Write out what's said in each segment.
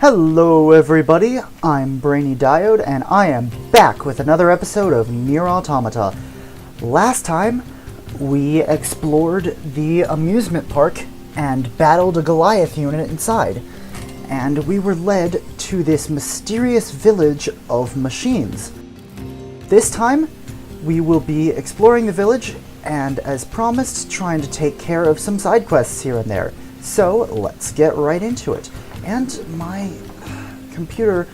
Hello everybody, I'm Brainy Diode, and I am back with another episode of Nier Automata. Last time, we explored the amusement park and battled a Goliath unit inside, and we were led to this mysterious village of machines. This time, we will be exploring the village and, as promised, trying to take care of some side quests here and there. So, let's get right into it. And my computer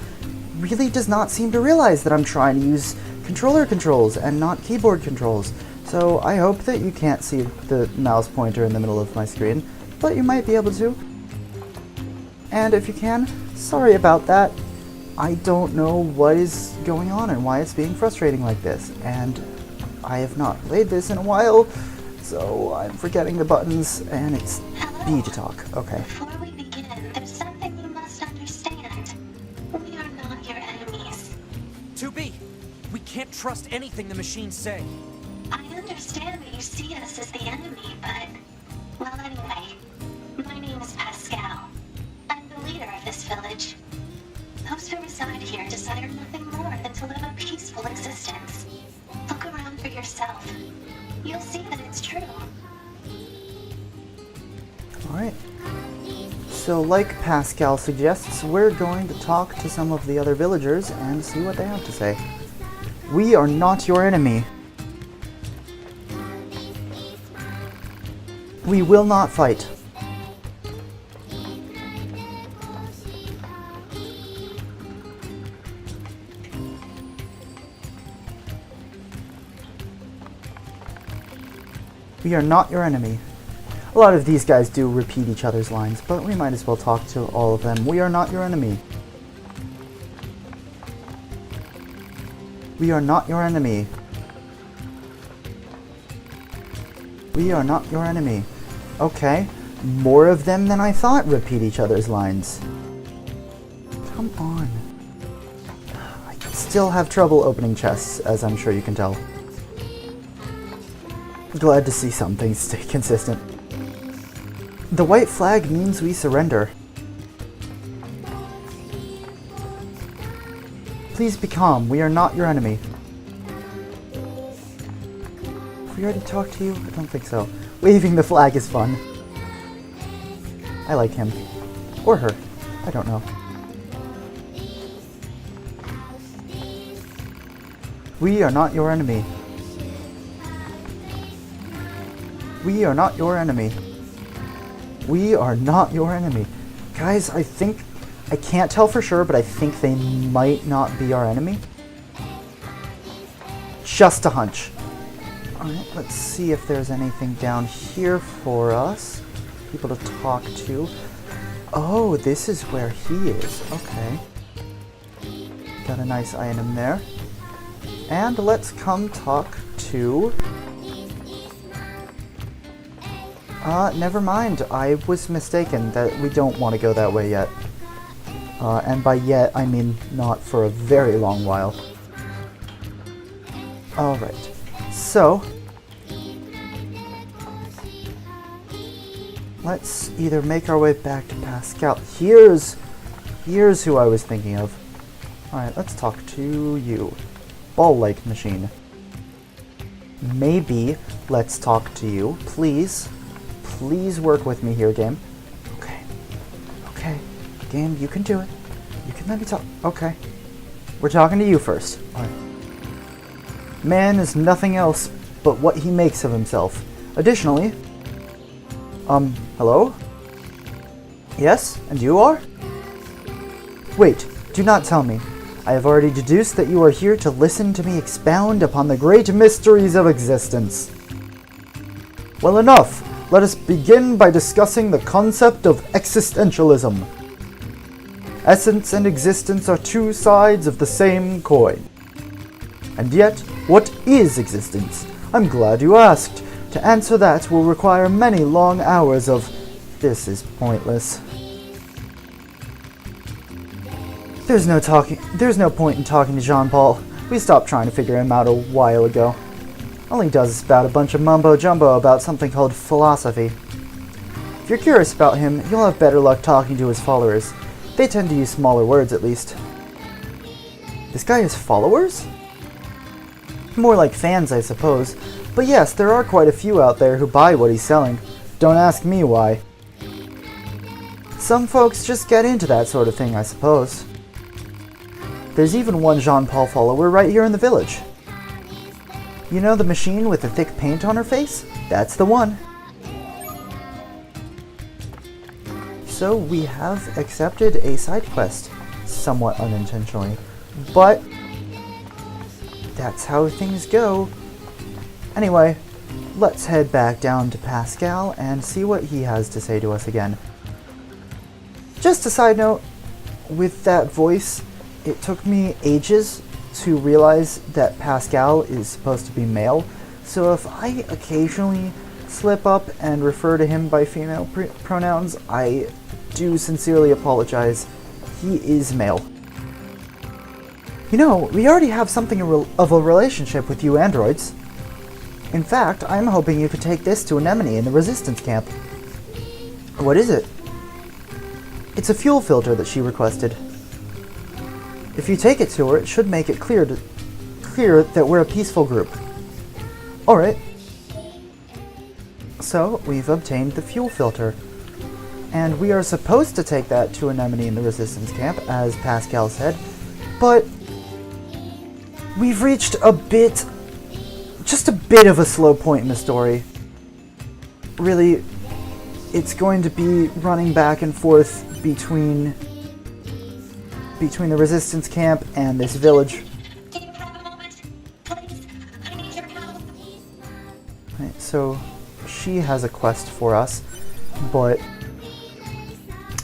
really does not seem to realize that I'm trying to use controller controls and not keyboard controls. So I hope that you can't see the mouse pointer in the middle of my screen, but you might be able to. And if you can, sorry about that. I don't know what is going on and why it's being frustrating like this. And I have not played this in a while, so I'm forgetting the buttons, and it's B to talk. Okay. Before we begin, there's something you must understand. We are not your enemies. 2B, we can't trust anything the machines say. I understand that you see us as the enemy, but... Well, anyway, my name is Pascal. I'm the leader of this village. Those who reside here desire nothing more than to live a peaceful existence. Look around for yourself. You'll see that it's true. Alright. So, like Pascal suggests, we're going to talk to some of the other villagers and see what they have to say. We are not your enemy. We will not fight. We are not your enemy. A lot of these guys do repeat each other's lines, but we might as well talk to all of them. We are not your enemy. We are not your enemy. We are not your enemy. Okay, more of them than I thought repeat each other's lines. Come on. I still have trouble opening chests, as I'm sure you can tell. Glad to see some things stay consistent. The white flag means we surrender. Please be calm. We are not your enemy. Have we already talked to you? I don't think so. Waving the flag is fun. I like him. Or her. I don't know. We are not your enemy. We are not your enemy. We are not your enemy. Guys, I can't tell for sure, but I think they might not be our enemy. Just a hunch. Alright, let's see if there's anything down here for us. People to talk to. Oh, this is where he is. Okay. Got a nice item there. And let's come talk to... never mind. I was mistaken that we don't want to go that way yet. And by yet, I mean not for a very long while. Alright. So, let's either make our way back to Pascal. Here's who I was thinking of. Alright, let's talk to you. Ball-like machine. Maybe let's talk to you. Please. Please work with me here, game. Okay. Okay. Game, you can do it. You can let me talk. Okay. We're talking to you first. Alright. Man is nothing else but what he makes of himself. Additionally... hello? Yes? And you are? Wait, do not tell me. I have already deduced that you are here to listen to me expound upon the great mysteries of existence. Well, enough! Let us begin by discussing the concept of existentialism. Essence and existence are two sides of the same coin. And yet, what is existence? I'm glad you asked. To answer that will require many long hours of... This is pointless. There's no point in talking to Jean-Paul. We stopped trying to figure him out a while ago. All he does is spout a bunch of mumbo-jumbo about something called philosophy. If you're curious about him, you'll have better luck talking to his followers. They tend to use smaller words, at least. This guy has followers? More like fans, I suppose. But yes, there are quite a few out there who buy what he's selling. Don't ask me why. Some folks just get into that sort of thing, I suppose. There's even one Jean-Paul follower right here in the village. You know the machine with the thick paint on her face? That's the one. So we have accepted a side quest, somewhat unintentionally. But that's how things go. Anyway, let's head back down to Pascal and see what he has to say to us again. Just a side note, with that voice, it took me ages to realize that Pascal is supposed to be male, so if I occasionally slip up and refer to him by female pronouns, I do sincerely apologize. He is male. You know, we already have something of a relationship with you androids. In fact, I'm hoping you could take this to Anemone in the Resistance camp. What is it? It's a fuel filter that she requested. If you take it to her, it should make it clear that we're a peaceful group. Alright. So, we've obtained the fuel filter. And we are supposed to take that to Anemone in the Resistance camp, as Pascal said. But we've reached just a bit of a slow point in the story. Really, it's going to be running back and forth between the Resistance camp and this village. Can you have a moment? Please, I need your help. Right, so she has a quest for us, but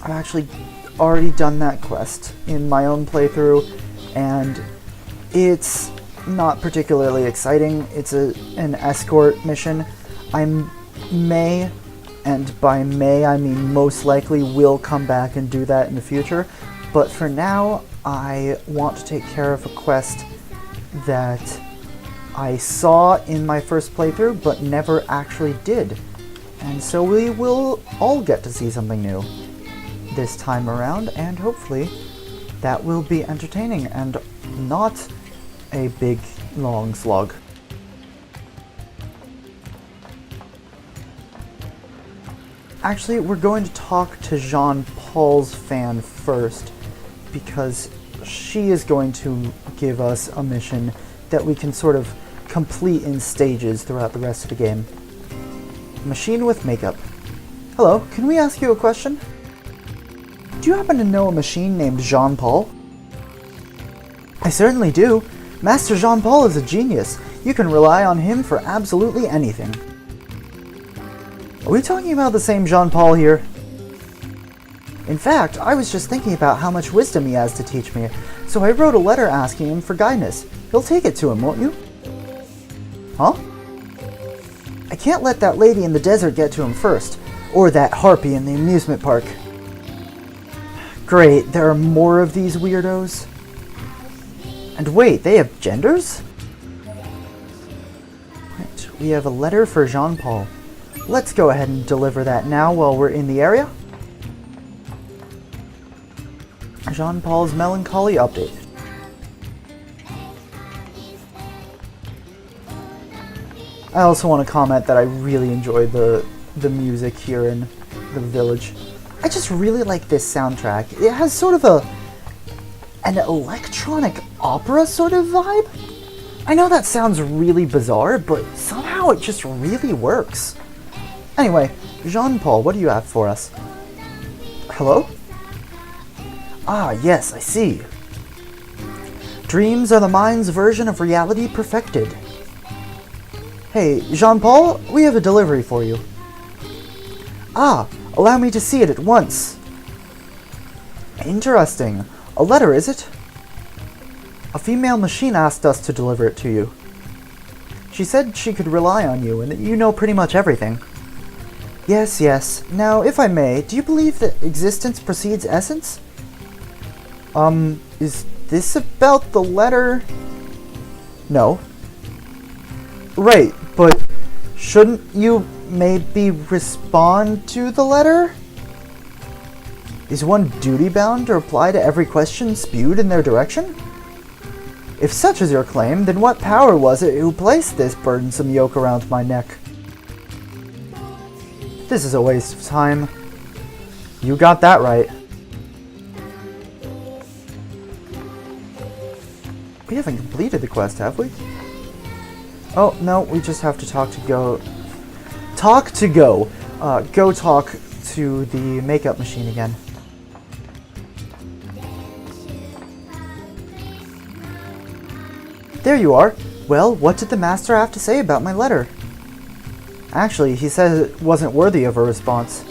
I've actually already done that quest in my own playthrough, and it's not particularly exciting. It's an escort mission. I may, and by may I mean most likely, will come back and do that in the future. But for now, I want to take care of a quest that I saw in my first playthrough, but never actually did. And so we will all get to see something new this time around, and hopefully that will be entertaining and not a big, long slog. Actually, we're going to talk to Jean-Paul's fan first, because she is going to give us a mission that we can sort of complete in stages throughout the rest of the game. Machine with makeup. Hello, can we ask you a question? Do you happen to know a machine named Jean-Paul? I certainly do. Master Jean-Paul is a genius. You can rely on him for absolutely anything. Are we talking about the same Jean-Paul here? In fact, I was just thinking about how much wisdom he has to teach me, so I wrote a letter asking him for guidance. You'll take it to him, won't you? Huh? I can't let that lady in the desert get to him first, or that harpy in the amusement park. Great, there are more of these weirdos. And wait, they have genders? Right, we have a letter for Jean-Paul. Let's go ahead and deliver that now while we're in the area. Jean-Paul's melancholy update. I also want to comment that I really enjoy the music here in the village. I just really like this soundtrack. It has sort of an electronic opera sort of vibe. I know that sounds really bizarre, but somehow it just really works. Anyway, Jean-Paul, what do you have for us? Hello? Ah, yes, I see. Dreams are the mind's version of reality perfected. Hey, Jean-Paul, we have a delivery for you. Ah, allow me to see it at once. Interesting. A letter, is it? A female machine asked us to deliver it to you. She said she could rely on you and that you know pretty much everything. Yes, yes. Now, if I may, do you believe that existence precedes essence? Is this about the letter? No. Right, but shouldn't you maybe respond to the letter? Is one duty-bound to reply to every question spewed in their direction? If such is your claim, then what power was it who placed this burdensome yoke around my neck? This is a waste of time. You got that right. We haven't completed the quest, have we? Oh, no, we just have to talk to Go. Talk to Go. Go talk to the makeup machine again. There you are. Well, what did the master have to say about my letter? Actually, he says it wasn't worthy of a response.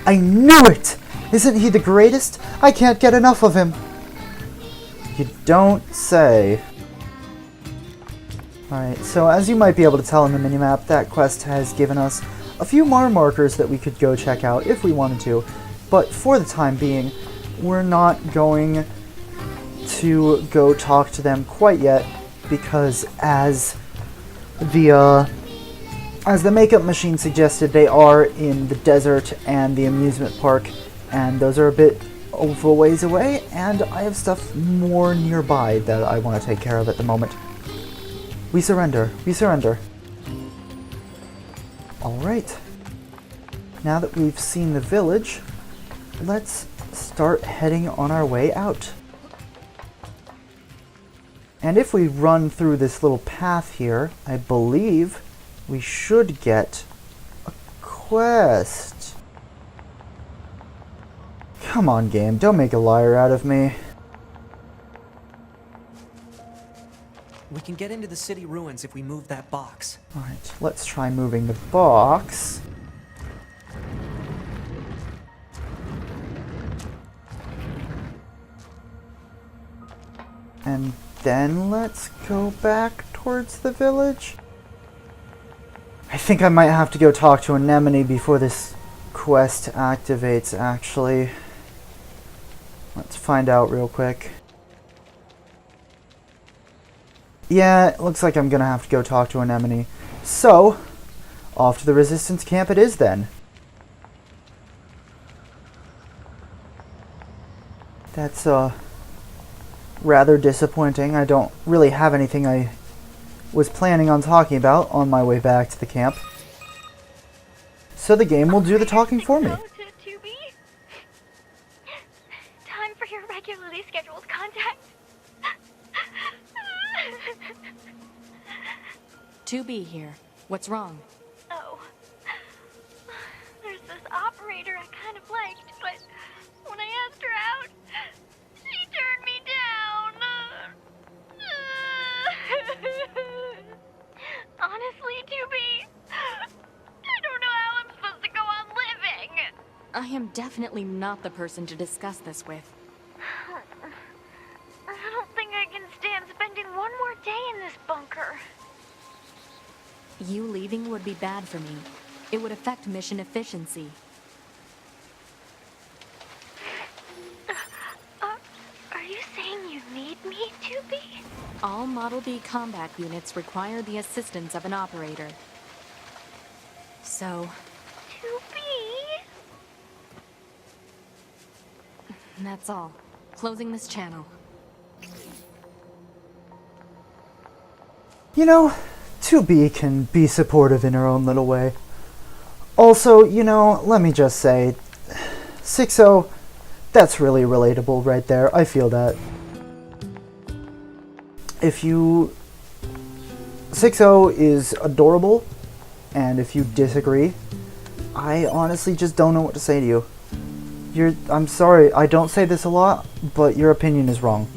I knew it! Isn't he the greatest? I can't get enough of him. You don't say. Alright, so as you might be able to tell in the minimap, that quest has given us a few more markers that we could go check out if we wanted to. But for the time being, we're not going to go talk to them quite yet, because as the makeup machine suggested, they are in the desert and the amusement park, and those are a bit of a ways away, and I have stuff more nearby that I want to take care of at the moment. We surrender. We surrender. Alright. Now that we've seen the village, let's start heading on our way out. And if we run through this little path here, I believe we should get a quest. Come on, game, don't make a liar out of me. We can get into the city ruins if we move that box. Alright, let's try moving the box. And then let's go back towards the village. I think I might have to go talk to Anemone before this quest activates, actually. Let's find out real quick. Yeah, it looks like I'm gonna have to go talk to Anemone. So, off to the Resistance camp it is then. That's, rather disappointing. I don't really have anything I was planning on talking about on my way back to the camp. So the game will do the talking for me. Time for your regularly scheduled contact. 2B here. What's wrong? Oh. There's this operator I kind of liked, but when I asked her out, she turned me down. Honestly, 2B, I don't know how I'm supposed to go on living. I am definitely not the person to discuss this with. I don't think I can stand spending one more day in this bunker. You leaving would be bad for me. It would affect mission efficiency. Are you saying you need me, 2B? All Model B combat units require the assistance of an operator. So, 2B? that's all. Closing this channel. You know, 2B can be supportive in her own little way. Also, you know, let me just say, 6-0, that's really relatable right there. I feel that. If you... 6-0 is adorable, and if you disagree, I honestly just don't know what to say to you. I'm sorry, I don't say this a lot, but your opinion is wrong.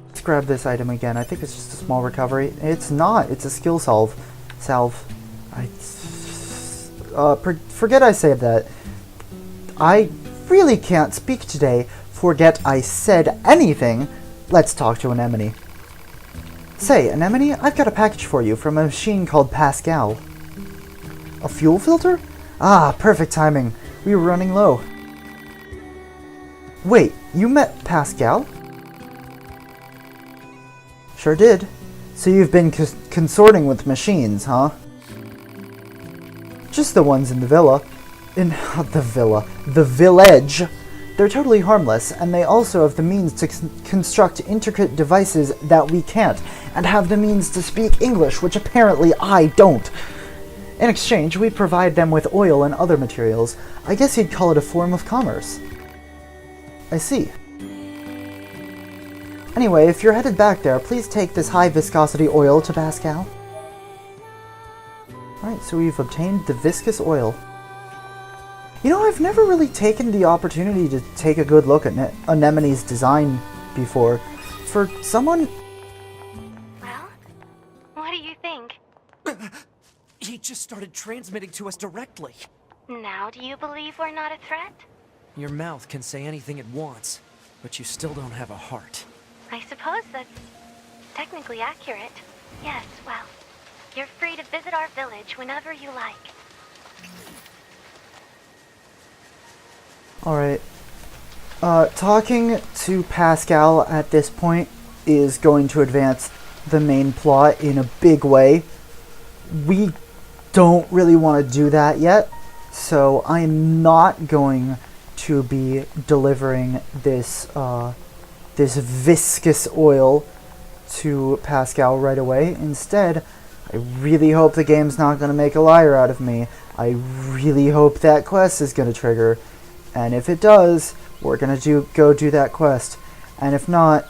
Let's grab this item again. I think it's just a small recovery. It's not. It's a skill salve. Forget I said that. I really can't speak today. Forget I said anything. Let's talk to Anemone. Say, Anemone, I've got a package for you from a machine called Pascal. A fuel filter? Ah, perfect timing. We were running low. Wait, you met Pascal? Sure did. So you've been consorting with machines, huh? Just the ones in the villa. in the village, they're totally harmless, and they also have the means to construct intricate devices that we can't, and have the means to speak English, which apparently I don't. In exchange, we provide them with oil and other materials. I guess you'd call it a form of commerce. I see. Anyway, if you're headed back there, please take this high-viscosity oil to Pascal. Alright, so we've obtained the viscous oil. You know, I've never really taken the opportunity to take a good look at Anemone's design before. For someone... Well, what do you think? He just started transmitting to us directly. Now do you believe we're not a threat? Your mouth can say anything it wants, but you still don't have a heart. I suppose that's technically accurate. Yes, well, you're free to visit our village whenever you like. Alright. Talking to Pascal at this point is going to advance the main plot in a big way. We don't really want to do that yet, so I am not going to be delivering this this viscous oil to Pascal right away. Instead, I really hope the game's not going to make a liar out of me. I really hope that quest is going to trigger. And if it does, we're going to go do that quest. And if not,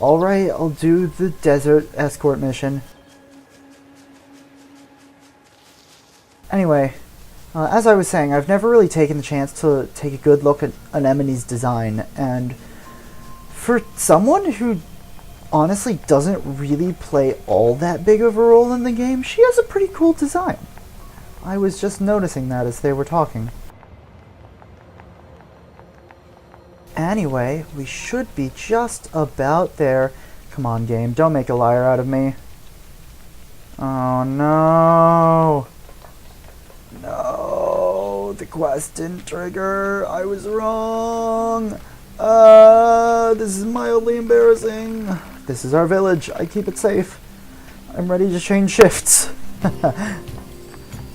alright, I'll do the desert escort mission. Anyway, as I was saying, I've never really taken the chance to take a good look at Anemone's design, and for someone who honestly doesn't really play all that big of a role in the game, she has a pretty cool design. I was just noticing that as they were talking. Anyway, we should be just about there. Come on, game, don't make a liar out of me. Oh no! No, the quest didn't trigger. I was wrong. This is mildly embarrassing. This is our village. I keep it safe. I'm ready to change shifts.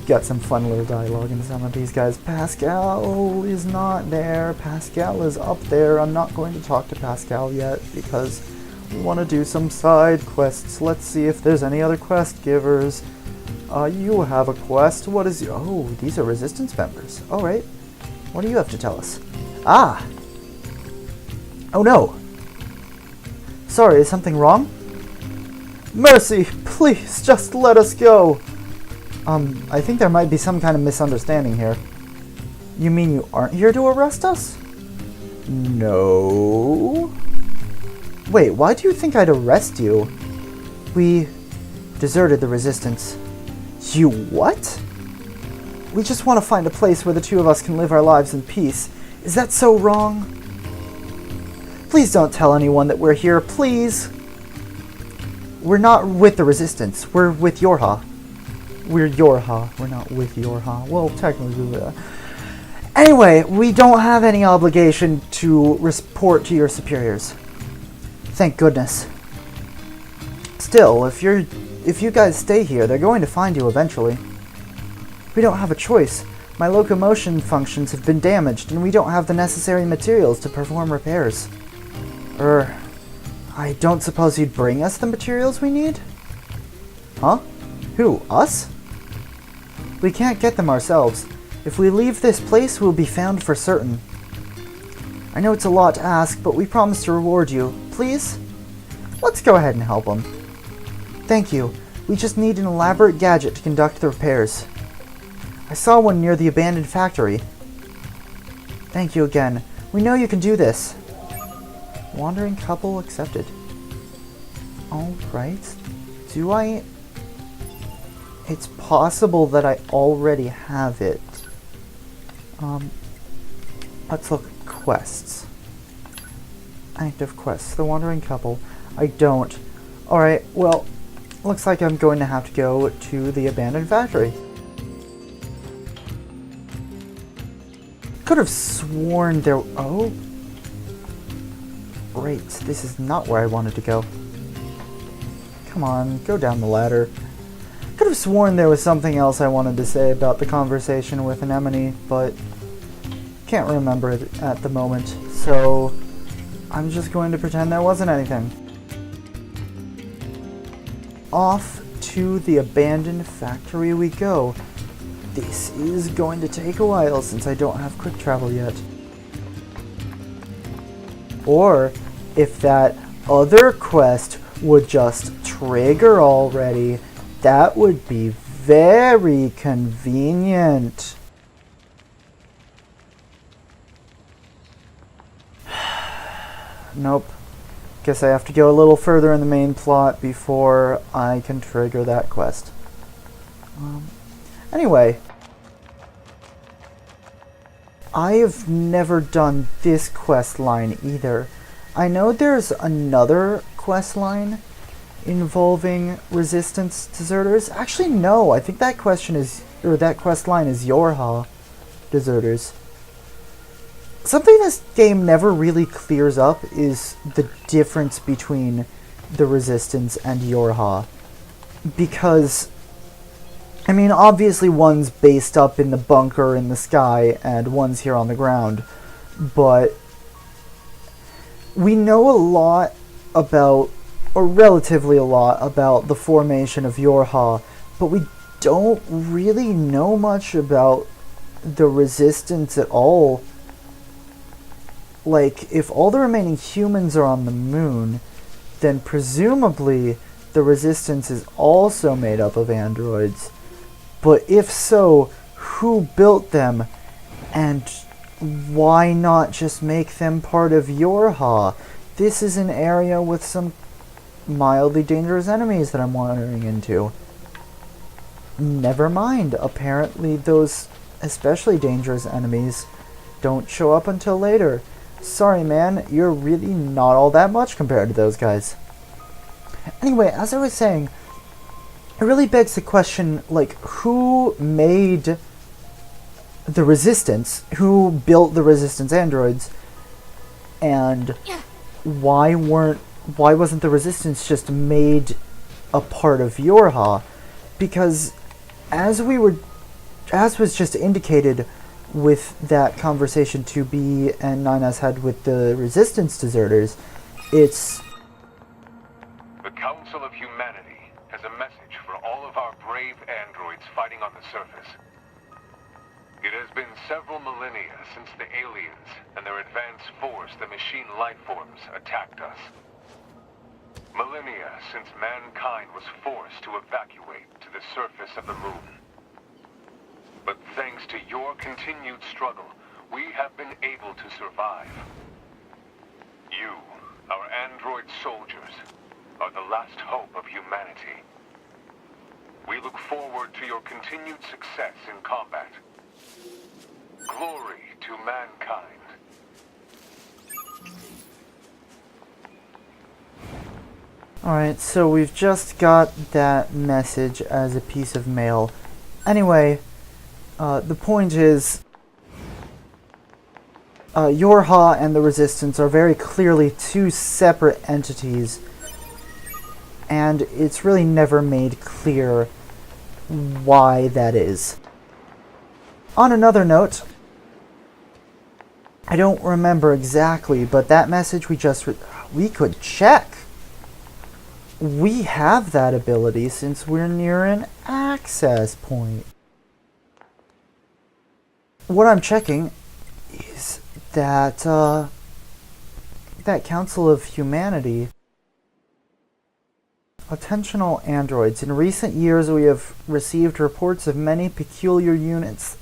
Got some fun little dialogue in some of these guys. Pascal is not there. Pascal is up there. I'm not going to talk to Pascal yet because we want to do some side quests. Let's see if there's any other quest givers. You have a quest. What is... Oh, these are Resistance members. Alright. What do you have to tell us? Ah! Oh no! Sorry, is something wrong? Mercy! Please, just let us go! I think there might be some kind of misunderstanding here. You mean you aren't here to arrest us? No... Wait, why do you think I'd arrest you? We deserted the Resistance. You what? We just want to find a place where the two of us can live our lives in peace. Is that so wrong? Please don't tell anyone that we're here, please! We're not with the Resistance. We're with Yorha. We're Yorha. We're not with Yorha. Well, technically, Anyway, we don't have any obligation to report to your superiors. Thank goodness. Still, if you guys stay here, they're going to find you eventually. We don't have a choice. My locomotion functions have been damaged, and we don't have the necessary materials to perform repairs. I don't suppose you'd bring us the materials we need? Huh? Who, us? We can't get them ourselves. If we leave this place, we'll be found for certain. I know it's a lot to ask, but we promise to reward you. Please? Let's go ahead and help them. Thank you. We just need an elaborate gadget to conduct the repairs. I saw one near the abandoned factory. Thank you again. We know you can do this. Wandering couple accepted. Alright. Do I... It's possible that I already have it. Let's look at quests. Active quests. The Wandering Couple. I don't. Alright, well, looks like I'm going to have to go to the abandoned factory. Could have sworn there... Oh. Great. This is not where I wanted to go. Come on, go down the ladder. Could could have sworn there was something else I wanted to say about the conversation with Anemone, but can't remember it at the moment, so I'm just going to pretend there wasn't anything. Off to the abandoned factory we go. This is going to take a while since I don't have quick travel yet. Or if that other quest would just trigger already, that would be very convenient. Nope. Guess I have to go a little further in the main plot before I can trigger that quest. Anyway, I have never done this quest line either. I know there's another quest line involving resistance deserters. Actually, no. I think that quest line is Yorha deserters. Something this game never really clears up is the difference between the Resistance and Yorha. Because, I mean, obviously one's based up in the bunker in the sky and one's here on the ground. But we know a lot about, or relatively a lot about the formation of Yorha, but we don't really know much about the Resistance at all. Like, if all the remaining humans are on the moon, then presumably the Resistance is also made up of androids. But if so, who built them? And why not just make them part of Yorha? This is an area with some mildly dangerous enemies that I'm wandering into. Never mind, apparently those especially dangerous enemies don't show up until later. Sorry man, you're really not all that much compared to those guys. Anyway, as I was saying, it really begs the question, like, who made the Resistance? Who built the Resistance androids? And why wasn't the Resistance just made a part of Yorha? Because as was just indicated with that conversation 2B and 9S had with the Resistance deserters, it's... The Council of Humanity has a message for all of our brave androids fighting on the surface. It has been several millennia since the aliens and their advanced force, the machine lifeforms, attacked us. Millennia since mankind was forced to evacuate to the surface of the moon. But thanks to your continued struggle, we have been able to survive. You, our android soldiers, are the last hope of humanity. We look forward to your continued success in combat. Glory to mankind. Alright, so we've just got that message as a piece of mail. Anyway, the point is, Yorha and the Resistance are very clearly two separate entities, and it's really never made clear why that is. On another note, I don't remember exactly, but that message we could check. We have that ability since we're near an access point. What I'm checking is that, that Council of Humanity, attentional androids. In recent years, we have received reports of many peculiar units.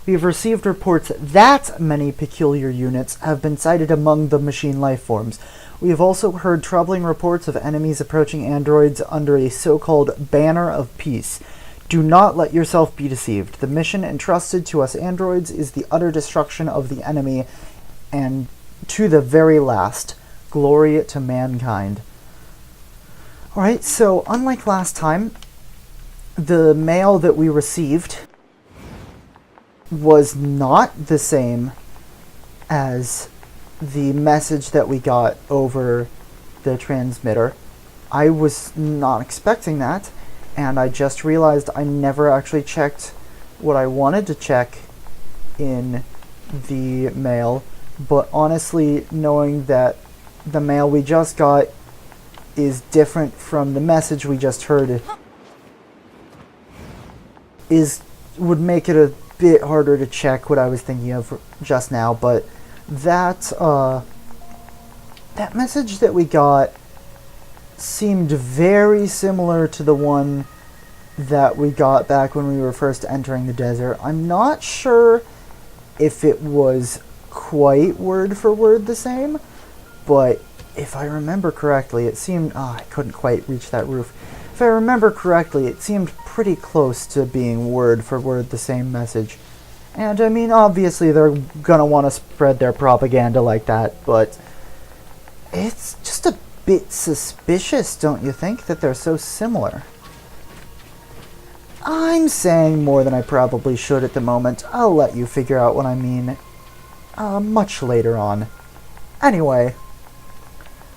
We have received reports that many peculiar units have been sighted among the machine lifeforms. We have also heard troubling reports of enemies approaching androids under a so-called banner of peace. Do not let yourself be deceived. The mission entrusted to us androids is the utter destruction of the enemy, and to the very last. Glory to mankind. Alright, so unlike last time, the mail that we received was not the same as the message that we got over the transmitter. I was not expecting that, and I just realized I never actually checked what I wanted to check in the mail, but honestly, knowing that the mail we just got is different from the message we just heard would make it a bit harder to check what I was thinking of just now. But that that message that we got seemed very similar to the one that we got back when we were first entering the desert. I'm not sure if it was quite word for word the same, but if I remember correctly, it seemed... I couldn't quite reach that roof. If I remember correctly, it seemed pretty close to being word for word the same message. And I mean, obviously they're gonna want to spread their propaganda like that, but it's just a bit suspicious, don't you think, that they're so similar? I'm saying more than I probably should at the moment. I'll let you figure out what I mean much later on. Anyway,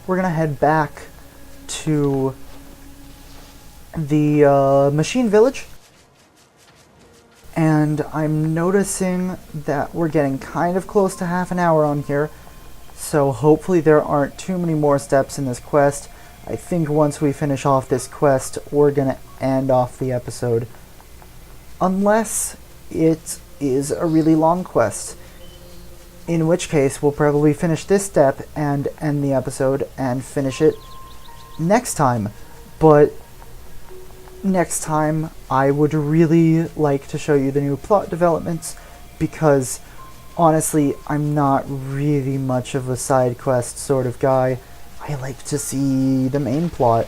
we're gonna head back to the machine village, and I'm noticing that we're getting kind of close to half an hour on here, so hopefully there aren't too many more steps in this quest. I think once we finish off this quest, we're gonna end off the episode, unless it is a really long quest, in which case we'll probably finish this step and end the episode and finish it next time. But next time I would really like to show you the new plot developments, because honestly I'm not really much of a side quest sort of guy. I like to see the main plot,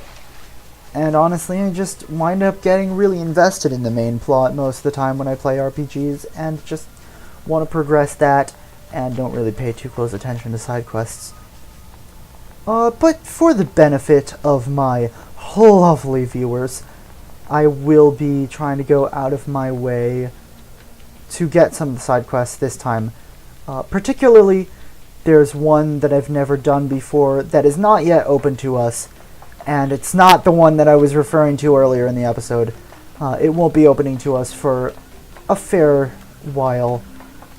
and honestly I just wind up getting really invested in the main plot most of the time when I play RPGs, and just want to progress that and don't really pay too close attention to side quests. But for the benefit of my lovely viewers, I will be trying to go out of my way to get some of the side quests this time. Particularly, there's one that I've never done before that is not yet open to us, and it's not the one that I was referring to earlier in the episode. It won't be opening to us for a fair while,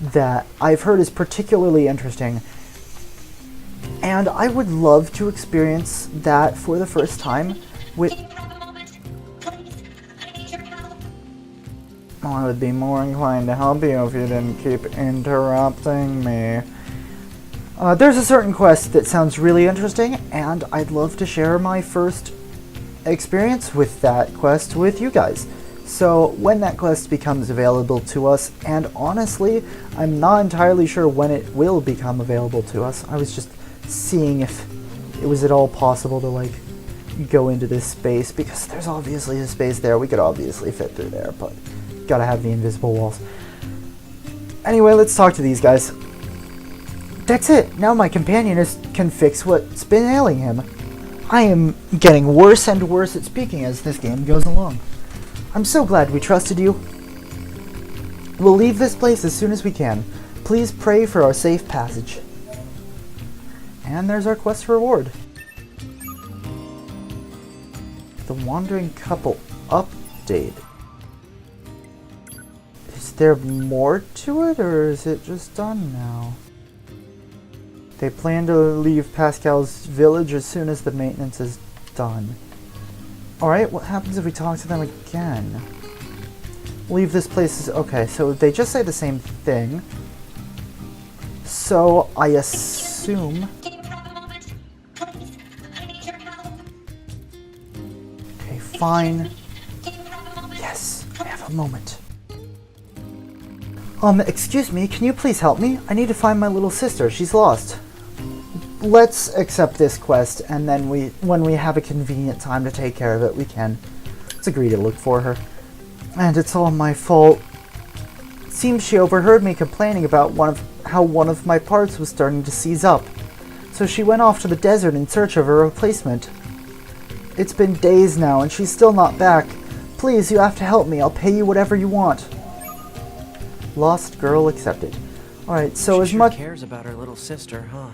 that I've heard is particularly interesting, and I would love to experience that for the first time with... Can you have a moment? Please, I need your help. I would be more inclined to help you if you didn't keep interrupting me. There's a certain quest that sounds really interesting, and I'd love to share my first experience with that quest with you guys. So when that quest becomes available to us, and honestly, I'm not entirely sure when it will become available to us. I was just seeing if it was at all possible to, like, go into this space, because there's obviously a space there. We could obviously fit through there, but gotta have the invisible walls. Anyway, let's talk to these guys. That's it. Now my companion can fix what's been ailing him. I am getting worse and worse at speaking as this game goes along. I'm so glad we trusted you. We'll leave this place as soon as we can. Please pray for our safe passage. And there's our quest reward. The Wandering Couple update. Is there more to it, or is it just done now? They plan to leave Pascal's village as soon as the maintenance is done. Alright, what happens if we talk to them again? Leave this place... Okay, so they just say the same thing. So, I assume... Can you have a moment? Please, I need your help. Okay, fine. Can you have a moment? Yes, I have a moment. Excuse me, can you please help me? I need to find my little sister. She's lost. Let's accept this quest, and then when we have a convenient time to take care of it, we can. Let's agree to look for her. And it's all my fault. It seems she overheard me complaining about how one of my parts was starting to seize up. So she went off to the desert in search of a replacement. It's been days now, and she's still not back. Please, you have to help me. I'll pay you whatever you want. Lost girl accepted. Alright, so She as sure much... cares about her little sister, huh?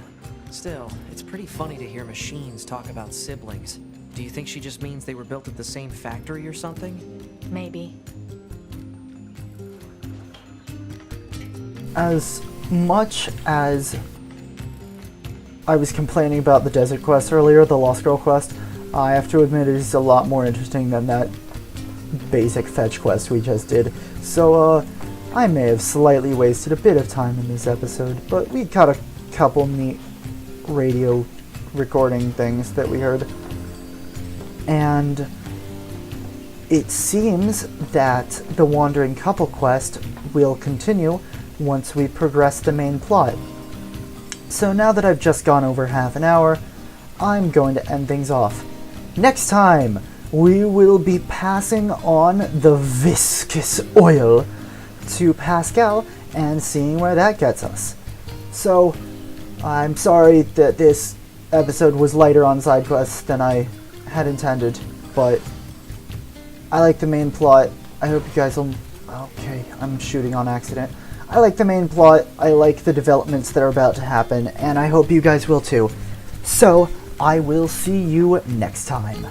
Still, it's pretty funny to hear machines talk about siblings. Do you think she just means they were built at the same factory or something? Maybe. As much as I was complaining about the desert quest earlier, the Lost Girl quest, I have to admit it is a lot more interesting than that basic fetch quest we just did. So, I may have slightly wasted a bit of time in this episode, but we got a couple neat radio recording things that we heard. And it seems that the Wandering Couple quest will continue once we progress the main plot. So now that I've just gone over half an hour, I'm going to end things off. Next time, we will be passing on the viscous oil to Pascal and seeing where that gets us. So, I'm sorry that this episode was lighter on side quests than I had intended, but I like the main plot. I hope you guys will... Okay, I'm shooting on accident. I like the main plot, I like the developments that are about to happen, and I hope you guys will too. So, I will see you next time.